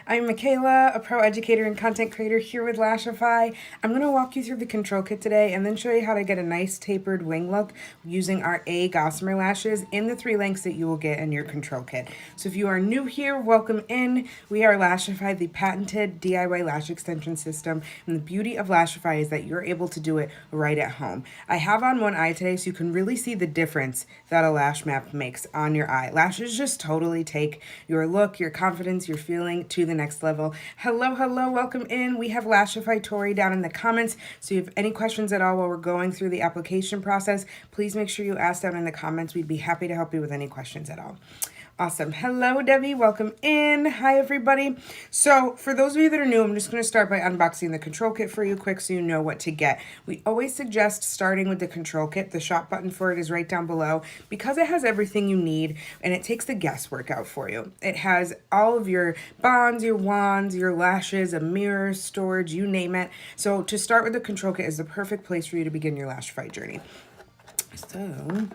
I'm Michaela, a pro educator and content creator here with Lashify. I'm going to walk you through the control kit today and then show you how to get a nice tapered wing look using our A Gossamer lashes in the 3 lengths that you will get in your control kit. So if you are new here, welcome in. We are Lashify, the patented DIY lash extension system, and the beauty of Lashify is that you're able to do it right at home. I have on one eye today so you can really see the difference that a lash map makes on your eye. Lashes just totally take your look, your confidence, your feeling to the next level. Hello, welcome in. We have Lashify Tori down in the comments, so if you have any questions at all while we're going through the application process, please make sure you ask down in the comments. We'd be happy to help you with any questions at all. Awesome. Hello, Debbie. Welcome in. Hi, everybody. So for those of you that are new, I'm just going to start by unboxing the control kit for you quick so you know what to get. We always suggest starting with the control kit. The shop button for it is right down below because it has everything you need and it takes the guesswork out for you. It has all of your bonds, your wands, your lashes, a mirror, storage, you name it. So to start with the control kit is the perfect place for you to begin your Lashify journey. So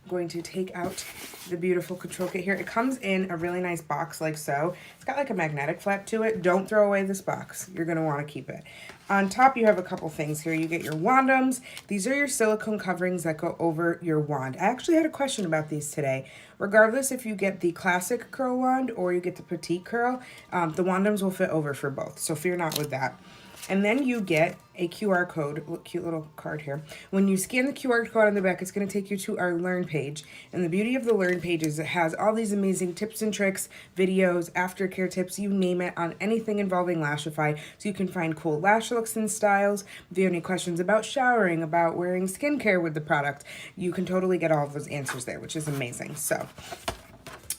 going to take out the beautiful control kit here. It comes in a really nice box like so. It's got like a magnetic flap to it. Don't throw away this box. You're going to want to keep it. On top you have a couple things here. You get your wandums. These are your silicone coverings that go over your wand. I actually had a question about these today. Regardless if you get the classic curl wand or you get the petite curl, the wandums will fit over for both. So fear not with that. And then you get a QR code, cute little card here. When you scan the QR code on the back, it's going to take you to our Learn page. And the beauty of the Learn page is it has all these amazing tips and tricks, videos, aftercare tips, you name it, on anything involving Lashify. So you can find cool lash looks and styles. If you have any questions about showering, about wearing skincare with the product, you can totally get all of those answers there, which is amazing. So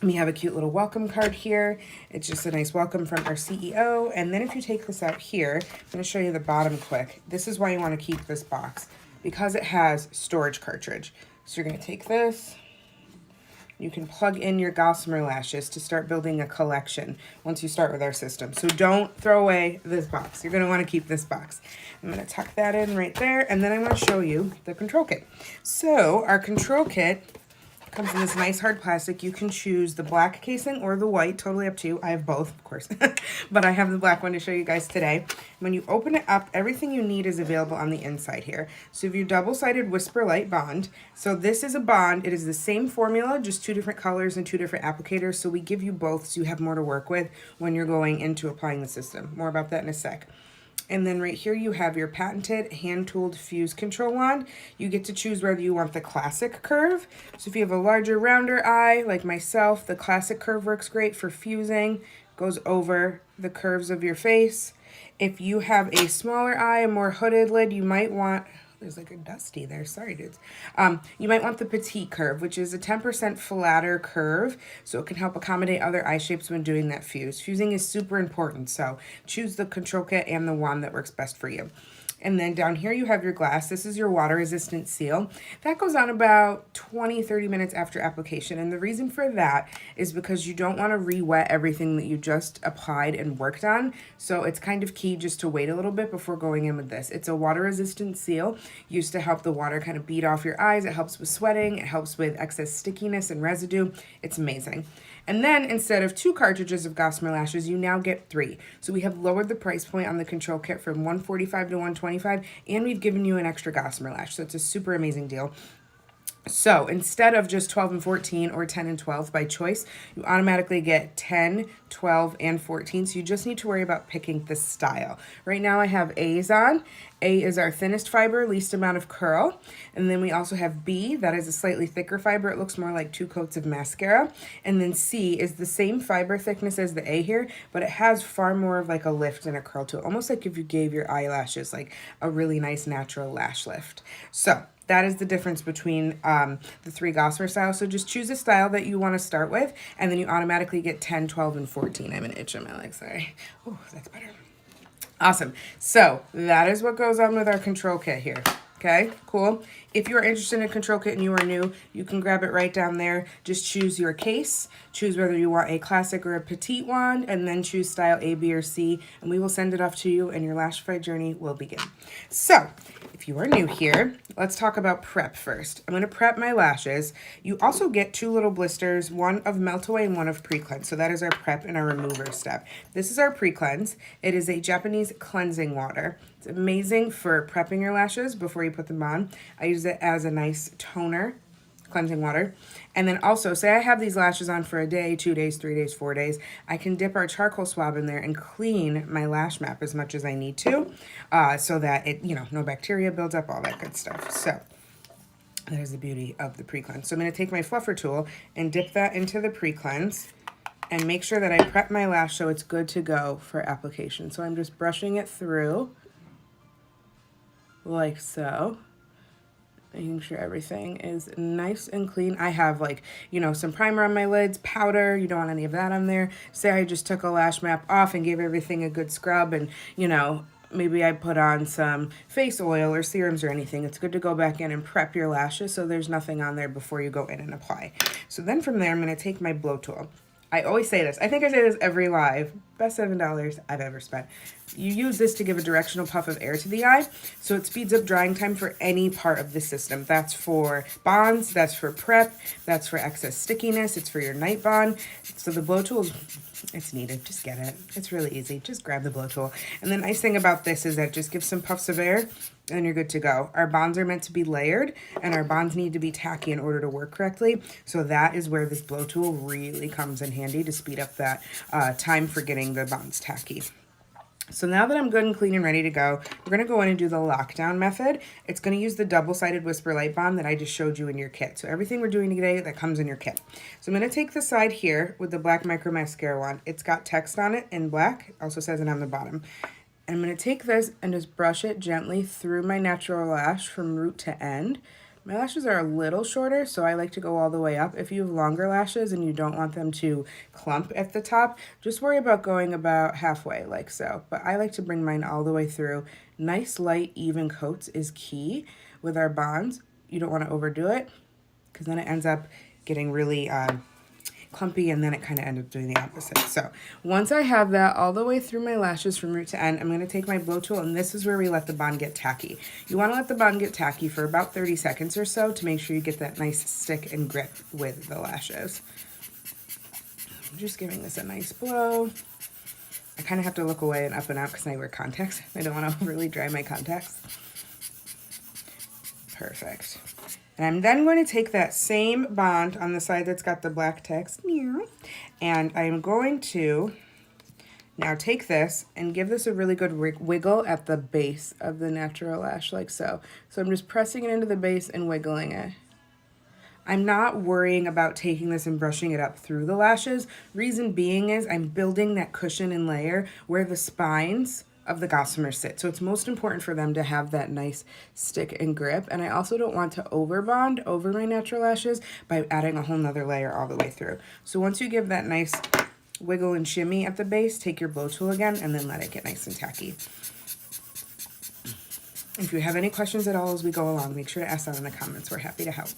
we have a cute little welcome card here. It's just a nice welcome from our CEO. And then if you take this out here, I'm going to show you the bottom quick. This is why you want to keep this box, because it has storage cartridge. So you're going to take this. You can plug in your Gossamer lashes to start building a collection once you start with our system. So don't throw away this box. You're going to want to keep this box. I'm going to tuck that in right there. And then I want to show you the control kit. So our control kit comes in this nice hard plastic. You can choose the black casing or the white, totally up to you. I have both, of course, but I have the black one to show you guys today. When you open it up, everything you need is available on the inside here. So if you double-sided Whisper Light bond, so this is a bond. It is the same formula, just 2 different colors and 2 different applicators. So we give you both so you have more to work with when you're going into applying the system. More about that in a sec. And then right here you have your patented hand-tooled fuse control wand. You get to choose whether you want the classic curve. So if you have a larger, rounder eye like myself, the classic curve works great for fusing, goes over the curves of your face. If you have a smaller eye, a more hooded lid, you might want, there's like a dusty there, sorry dudes. You might want the petite curve, which is a 10% flatter curve, so it can help accommodate other eye shapes when doing that fuse. Fusing is super important, so choose the control kit and the wand that works best for you. And then down here you have your glass. This is your water resistant seal. That goes on about 20-30 minutes after application. And the reason for that is because you don't want to re-wet everything that you just applied and worked on. So it's kind of key just to wait a little bit before going in with this. It's a water resistant seal used to help the water kind of bead off your eyes. It helps with sweating. It helps with excess stickiness and residue. It's amazing. And then instead of 2 cartridges of Gossamer lashes, you now get 3. So we have lowered the price point on the control kit from $145 to $125, and we've given you an extra Gossamer lash. So it's a super amazing deal. So instead of just 12 and 14 or 10 and 12 by choice, you automatically get 10, 12, and 14. So you just need to worry about picking the style. Right now I have A's on. A is our thinnest fiber, least amount of curl. And then we also have B, that is a slightly thicker fiber. It looks more like 2 coats of mascara. And then C is the same fiber thickness as the A here, but it has far more of like a lift and a curl to it. Almost like if you gave your eyelashes like a really nice natural lash lift. So that is the difference between the 3 Gossamer styles. So just choose a style that you want to start with, and then you automatically get 10, 12, and 14. I'm an itch on my leg, sorry. Oh, that's better. Awesome. So that is what goes on with our control kit here. Okay, cool. If you are interested in a control kit and you are new, you can grab it right down there. Just choose your case, choose whether you want a classic or a petite wand, and then choose style A, B, or C, and we will send it off to you and your Lashify journey will begin. So, if you are new here, let's talk about prep first. I'm going to prep my lashes. You also get 2 little blisters, one of melt away and one of pre-cleanse. So that is our prep and our remover step. This is our pre-cleanse. It is a Japanese cleansing water. It's amazing for prepping your lashes before you put them on. I use it as a nice toner, cleansing water. And then also, say I have these lashes on for a day, 2 days, 3 days, 4 days, I can dip our charcoal swab in there and clean my lash map as much as I need to, so that it, no bacteria builds up, all that good stuff. So there's the beauty of the pre-cleanse. So I'm going to take my fluffer tool and dip that into the pre-cleanse and make sure that I prep my lash so it's good to go for application. So I'm just brushing it through like so, making sure everything is nice and clean. I have some primer on my lids, powder, you don't want any of that on there. Say I just took a lash map off and gave everything a good scrub and, maybe I put on some face oil or serums or anything. It's good to go back in and prep your lashes so there's nothing on there before you go in and apply. So then from there, I'm going to take my blow tool. I always say this. I think I say this every live. Best $7 I've ever spent. You use this to give a directional puff of air to the eye, so it speeds up drying time for any part of the system. That's for bonds, that's for prep, that's for excess stickiness, it's for your night bond. So the blow tool, it's needed. Just get it. It's really easy. Just grab the blow tool. And the nice thing about this is that it just gives some puffs of air and you're good to go. Our bonds are meant to be layered and our bonds need to be tacky in order to work correctly. So that is where this blow tool really comes in handy to speed up that time for getting the bonds tacky. So now that I'm good and clean and ready to go, we're going to go in and do the lockdown method. It's going to use the double-sided Whisper Light Balm that I just showed you in your kit. So everything we're doing today, that comes in your kit. So I'm going to take the side here with the black micro mascara wand. It's got text on it in black. It also says it on the bottom. And I'm going to take this and just brush it gently through my natural lash from root to end. My lashes are a little shorter, so I like to go all the way up. If you have longer lashes and you don't want them to clump at the top, just worry about going about halfway, like so. But I like to bring mine all the way through. Nice, light, even coats is key with our bonds. You don't want to overdo it, because then it ends up getting really clumpy, and then it kind of ends up doing the opposite. So once I have that all the way through my lashes from root to end, I'm going to take my blow tool, and this is where we let the bond get tacky. You want to let the bond get tacky for about 30 seconds or so to make sure you get that nice stick and grip with the lashes. I'm just giving this a nice blow. I kind of have to look away and up and out because I wear contacts. I don't want to overly dry my contacts. Perfect. And I'm then going to take that same bond on the side that's got the black text, and I'm going to now take this and give this a really good wiggle at the base of the natural lash, like so. So I'm just pressing it into the base and wiggling it. I'm not worrying about taking this and brushing it up through the lashes. Reason being is I'm building that cushion and layer where the spines of the gossamer sit. So it's most important for them to have that nice stick and grip. And I also don't want to over bond over my natural lashes by adding a whole nother layer all the way through. So once you give that nice wiggle and shimmy at the base, take your blow tool again and then let it get nice and tacky. If you have any questions at all as we go along, make sure to ask that in the comments. We're happy to help.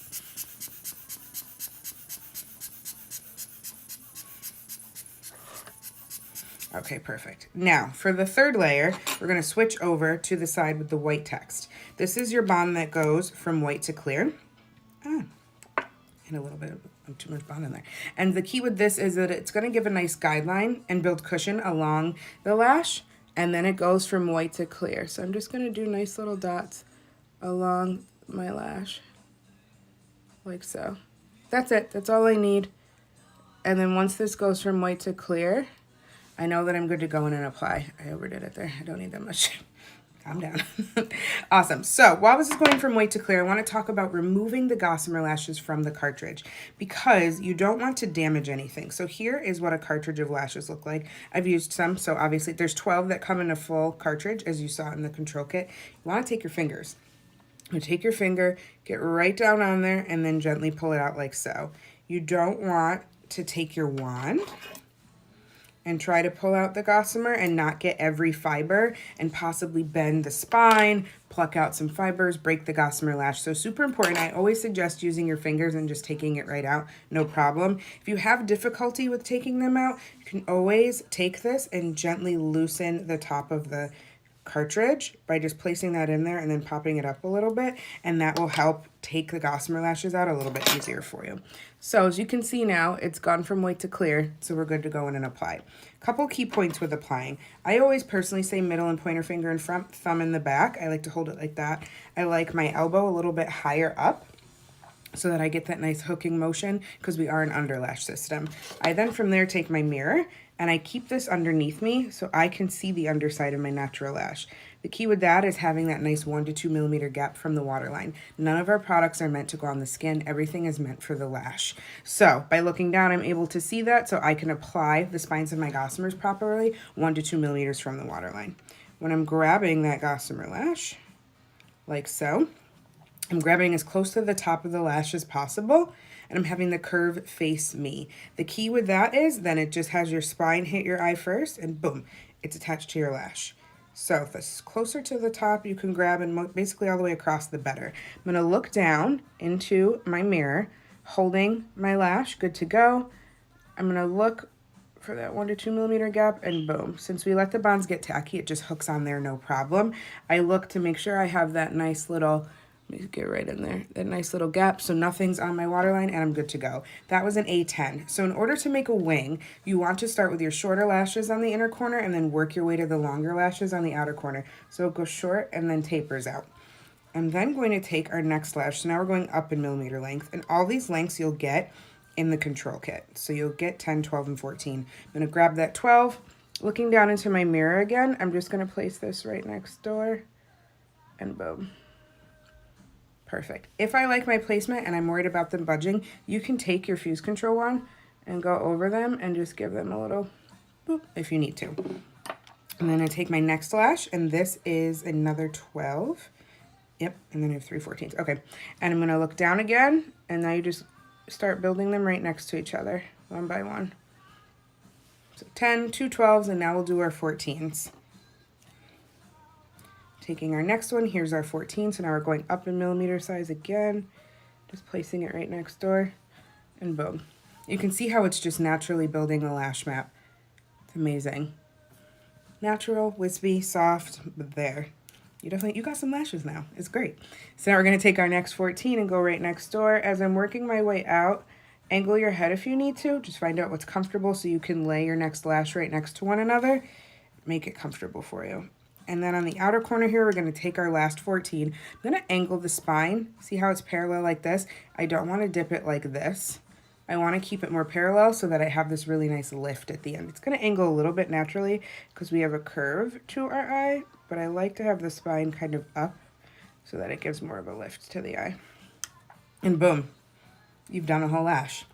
Okay, perfect. Now, for the third layer, we're going to switch over to the side with the white text. This is your bond that goes from white to clear. And a little bit of too much bond in there. And the key with this is that it's going to give a nice guideline and build cushion along the lash, and then it goes from white to clear. So I'm just going to do nice little dots along my lash, like so. That's it. That's all I need. And then once this goes from white to clear, I know that I'm good to go in and apply. I overdid it there. I don't need that much. Calm down. Awesome. So while this is going from white to clear, I want to talk about removing the gossamer lashes from the cartridge because you don't want to damage anything. So here is what a cartridge of lashes look like. I've used some, so obviously there's 12 that come in a full cartridge, as you saw in the control kit. You want to take your fingers. You take your finger, get right down on there, and then gently pull it out like so. You don't want to take your wand and try to pull out the gossamer and not get every fiber and possibly bend the spine, pluck out some fibers, break the gossamer lash. So super important. I always suggest using your fingers and just taking it right out, no problem. If you have difficulty with taking them out, you can always take this and gently loosen the top of the cartridge by just placing that in there and then popping it up a little bit, and that will help take the gossamer lashes out a little bit easier for you. So as you can see now, it's gone from white to clear, so we're good to go in and apply. Couple key points with applying. I always personally say middle and pointer finger in front, thumb in the back. I like to hold it like that. I like my elbow a little bit higher up so that I get that nice hooking motion because we are an underlash system. I then from there take my mirror and I keep this underneath me so I can see the underside of my natural lash. The key with that is having that nice 1 to 2 millimeter gap from the waterline. None of our products are meant to go on the skin. Everything is meant for the lash. So by looking down, I'm able to see that so I can apply the spines of my gossamers properly 1 to 2 millimeters from the waterline. When I'm grabbing that gossamer lash, like so, I'm grabbing as close to the top of the lash as possible, and I'm having the curve face me. The key with that is then it just has your spine hit your eye first, and boom, it's attached to your lash. So if it's closer to the top, you can grab and basically all the way across, the better. I'm gonna look down into my mirror, holding my lash, good to go. I'm gonna look for that 1 to 2 millimeter gap, and boom. Since we let the bonds get tacky, it just hooks on there, no problem. I look to make sure I have that nice little, let me get right in there, that nice little gap so nothing's on my waterline, and I'm good to go. That was an A10. So in order to make a wing, you want to start with your shorter lashes on the inner corner and then work your way to the longer lashes on the outer corner. So it goes short and then tapers out. I'm then going to take our next lash. So now we're going up in millimeter length, and all these lengths you'll get in the control kit. So you'll get 10, 12, and 14. I'm gonna grab that 12. Looking down into my mirror again, I'm just gonna place this right next door, and boom. Perfect. If I like my placement and I'm worried about them budging, you can take your fuse control wand and go over them and just give them a little boop if you need to. And then I take my next lash, and this is another 12. Yep, and then I have 3 14s. Okay, and I'm gonna look down again, and now you just start building them right next to each other, one by one. So 10, 2 12s, and now we'll do our 14s. Taking our next one, here's our 14, so now we're going up in millimeter size again, just placing it right next door, and boom. You can see how it's just naturally building the lash map. It's amazing. Natural, wispy, soft, but there. You got some lashes now. It's great. So now we're gonna take our next 14 and go right next door. As I'm working my way out, angle your head if you need to. Just find out what's comfortable so you can lay your next lash right next to one another. Make it comfortable for you. And then on the outer corner here, we're gonna take our last 14. I'm gonna angle the spine. See how it's parallel like this? I don't wanna dip it like this. I wanna keep it more parallel so that I have this really nice lift at the end. It's gonna angle a little bit naturally because we have a curve to our eye, but I like to have the spine kind of up so that it gives more of a lift to the eye. And boom, you've done a whole lash.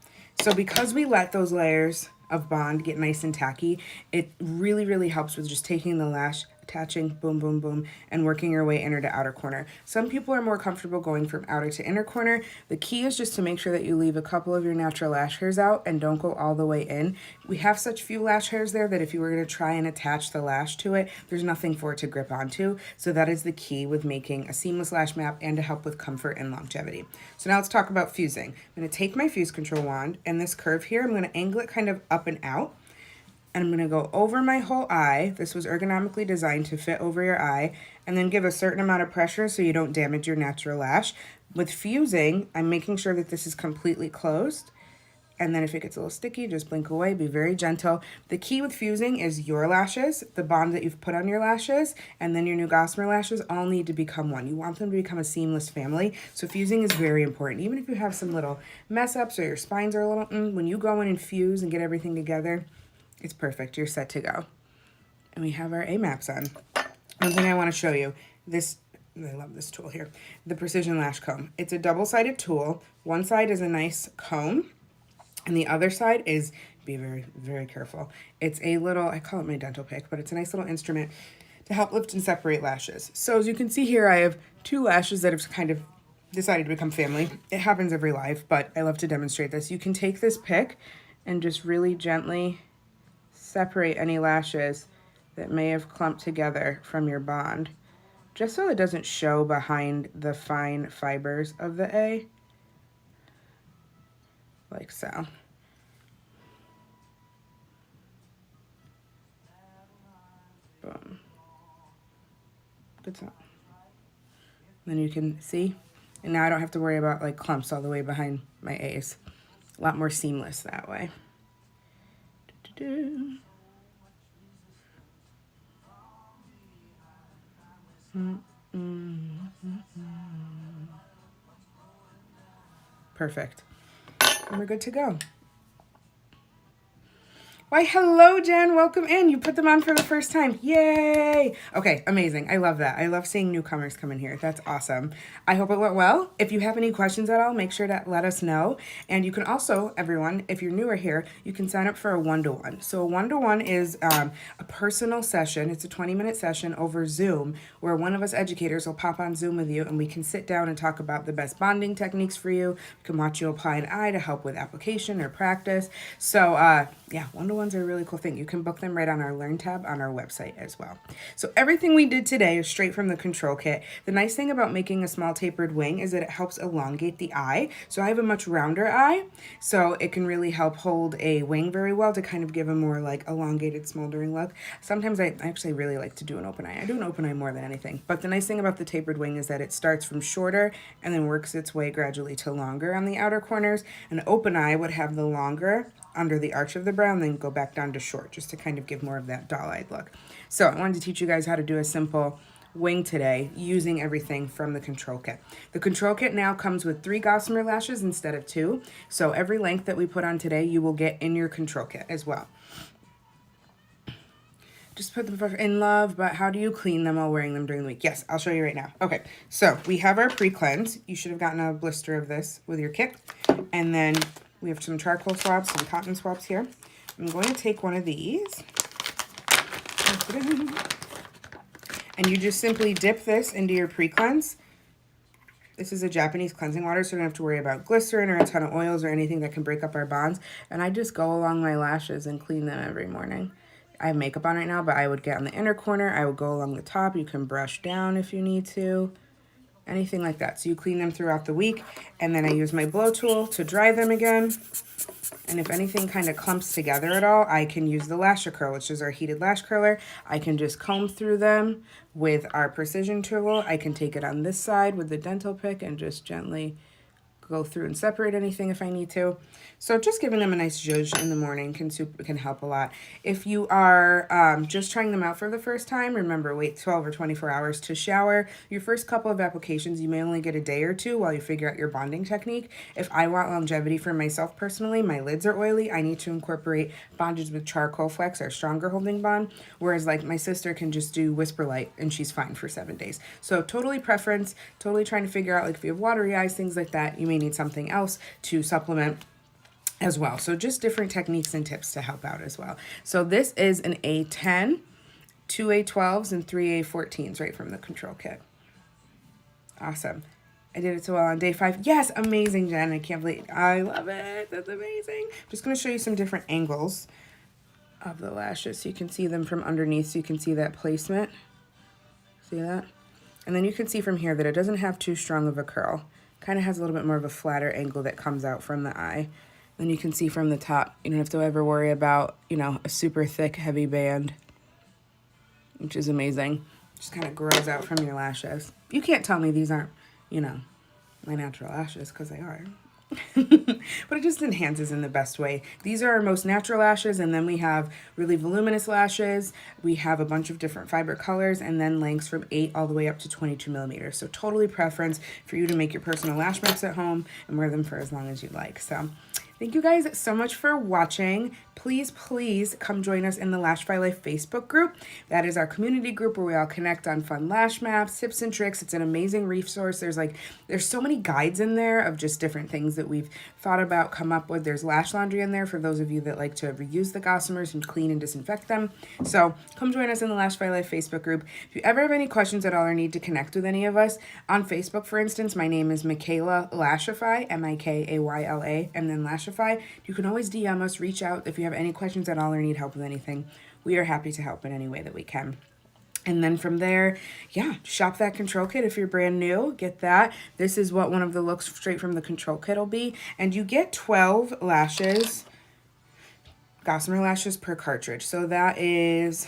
So because we let those layers of bond get nice and tacky, it really, really helps with just taking the lash, attaching, boom, boom, boom, and working your way inner to outer corner. Some people are more comfortable going from outer to inner corner. The key is just to make sure that you leave a couple of your natural lash hairs out and don't go all the way in. We have such few lash hairs there that if you were going to try and attach the lash to it, there's nothing for it to grip onto. So that is the key with making a seamless lash map and to help with comfort and longevity. So now let's talk about fusing. I'm going to take my fuse control wand, and this curve here, I'm going to angle it kind of up and out. And I'm gonna go over my whole eye. This was ergonomically designed to fit over your eye, and then give a certain amount of pressure so you don't damage your natural lash. With fusing, I'm making sure that this is completely closed. And then if it gets a little sticky, just blink away, be very gentle. The key with fusing is your lashes, the bond that you've put on your lashes, and then your new gossamer lashes all need to become one. You want them to become a seamless family. So fusing is very important. Even if you have some little mess ups or your spines are a little, when you go in and fuse and get everything together, it's perfect. You're set to go. And we have our A-maps on. One thing I want to show you, this, I love this tool here, the Precision Lash Comb. It's a double-sided tool. One side is a nice comb, and the other side is, be very, very careful. It's a little, I call it my dental pick, but it's a nice little instrument to help lift and separate lashes. So as you can see here, I have 2 lashes that have kind of decided to become family. It happens every life, but I love to demonstrate this. You can take this pick and just really gently separate any lashes that may have clumped together from your bond, just so it doesn't show behind the fine fibers of the A, like so. Boom. Good job. Then you can see, and now I don't have to worry about like clumps all the way behind my A's. A lot more seamless that way. Perfect. And we're good to go. Why, hello, Jen. Welcome in. You put them on for the first time. Yay. Okay, amazing. I love that. I love seeing newcomers come in here. That's awesome. I hope it went well. If you have any questions at all, make sure to let us know. And you can also, everyone, if you're newer here, you can sign up for a one-to-one. So a one-to-one is a personal session. It's a 20-minute session over Zoom where one of us educators will pop on Zoom with you and we can sit down and talk about the best bonding techniques for you. We can watch you apply an eye to help with application or practice. So yeah, one-to-ones are a really cool thing. You can book them right on our Learn tab on our website as well. So everything we did today is straight from the control kit. The nice thing about making a small tapered wing is that it helps elongate the eye. So I have a much rounder eye, so it can really help hold a wing very well to kind of give a more like elongated, smoldering look. Sometimes I actually really like to do an open eye. I do an open eye more than anything. But the nice thing about the tapered wing is that it starts from shorter and then works its way gradually to longer on the outer corners. An open eye would have the longer under the arch of the brow and then go back down to short just to kind of give more of that doll-eyed look. So I wanted to teach you guys how to do a simple wing today using everything from the control kit. The control kit now comes with 3 gossamer lashes instead of 2. So every length that we put on today, you will get in your control kit as well. Just put them in love, but how do you clean them while wearing them during the week? Yes, I'll show you right now. Okay, so we have our pre-cleanse. You should have gotten a blister of this with your kit. And then we have some charcoal swabs, some cotton swabs here. I'm going to take one of these. And you just simply dip this into your pre-cleanse. This is a Japanese cleansing water, so you don't have to worry about glycerin or a ton of oils or anything that can break up our bonds. And I just go along my lashes and clean them every morning. I have makeup on right now, but I would get on the inner corner. I would go along the top. You can brush down if you need to. Anything like that. So you clean them throughout the week. And then I use my blow tool to dry them again. And if anything kind of clumps together at all, I can use the Lash Curl, which is our heated lash curler. I can just comb through them with our precision tool. I can take it on this side with the dental pick and just gently go through and separate anything if I need to. So just giving them a nice zhuzh in the morning can help a lot. If you are just trying them out for the first time, remember, wait 12 or 24 hours to shower. Your first couple of applications, you may only get a day or two while you figure out your bonding technique. If I want longevity for myself personally, my lids are oily, I need to incorporate bondage with charcoal flex or stronger holding bond, whereas like my sister can just do Whisper Light and she's fine for 7 days. So totally preference, totally trying to figure out like if you have watery eyes, things like that, you may need something else to supplement as well. So just different techniques and tips to help out as well. So this is an A10, 2 A12s, and 3 A14s right from the control kit. Awesome. I did it so well on day 5. Yes, amazing, Jen. I can't believe, I love it. That's amazing. I'm just going to show you some different angles of the lashes so you can see them from underneath, so you can see that placement. See that? And then you can see from here that it doesn't have too strong of a curl. Kind of has a little bit more of a flatter angle that comes out from the eye. Then you can see from the top, you don't have to ever worry about, you know, a super thick, heavy band, which is amazing. Just kind of grows out from your lashes. You can't tell me these aren't, you know, my natural lashes, because they are. But it just enhances in the best way. These are our most natural lashes, and then we have really voluminous lashes. We have a bunch of different fiber colors, and then lengths from 8 all the way up to 22 millimeters. So totally preference for you to make your personal lash mix at home and wear them for as long as you'd like. So thank you guys so much for watching. Please, please come join us in the Lash Fi Life Facebook group. That is our community group where we all connect on fun lash maps, tips and tricks. It's an amazing resource. There's so many guides in there of just different things that we've thought about, come up with. There's lash laundry in there for those of you that like to reuse the gossamers and clean and disinfect them. So come join us in the Lash Fi Life Facebook group. If you ever have any questions at all or need to connect with any of us, on Facebook, for instance, my name is Michaela Lashify, Mikayla, and then Lashify. You can always DM us, reach out if you have any questions at all or need help with anything, we are happy to help in any way that we can. And then from there, yeah, shop that control kit if you're brand new. Get that. This is what one of the looks straight from the control kit will be. And you get 12 lashes, gossamer lashes per cartridge. So that is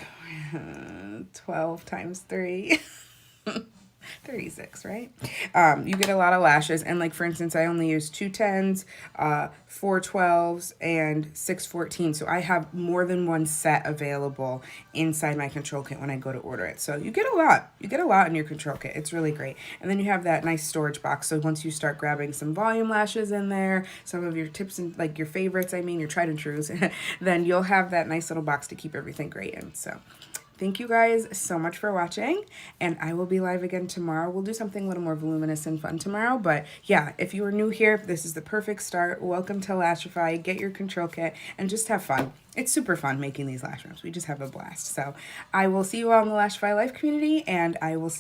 12 times 3. 36, right? You get a lot of lashes, and like for instance, I only use 2 10s, 4 12s, and 6 14s. So I have more than one set available inside my control kit when I go to order it. So you get a lot. You get a lot in your control kit. It's really great. And then you have that nice storage box. So once you start grabbing some volume lashes in there, some of your tips and like your favorites, I mean your tried and trues, then you'll have that nice little box to keep everything great in. So thank you guys so much for watching, and I will be live again tomorrow. We'll do something a little more voluminous and fun tomorrow, but yeah, if you are new here, this is the perfect start. Welcome to Lashify. Get your control kit and just have fun. It's super fun making these lash wraps. We just have a blast. So I will see you all in the Lashify Life community, and I will see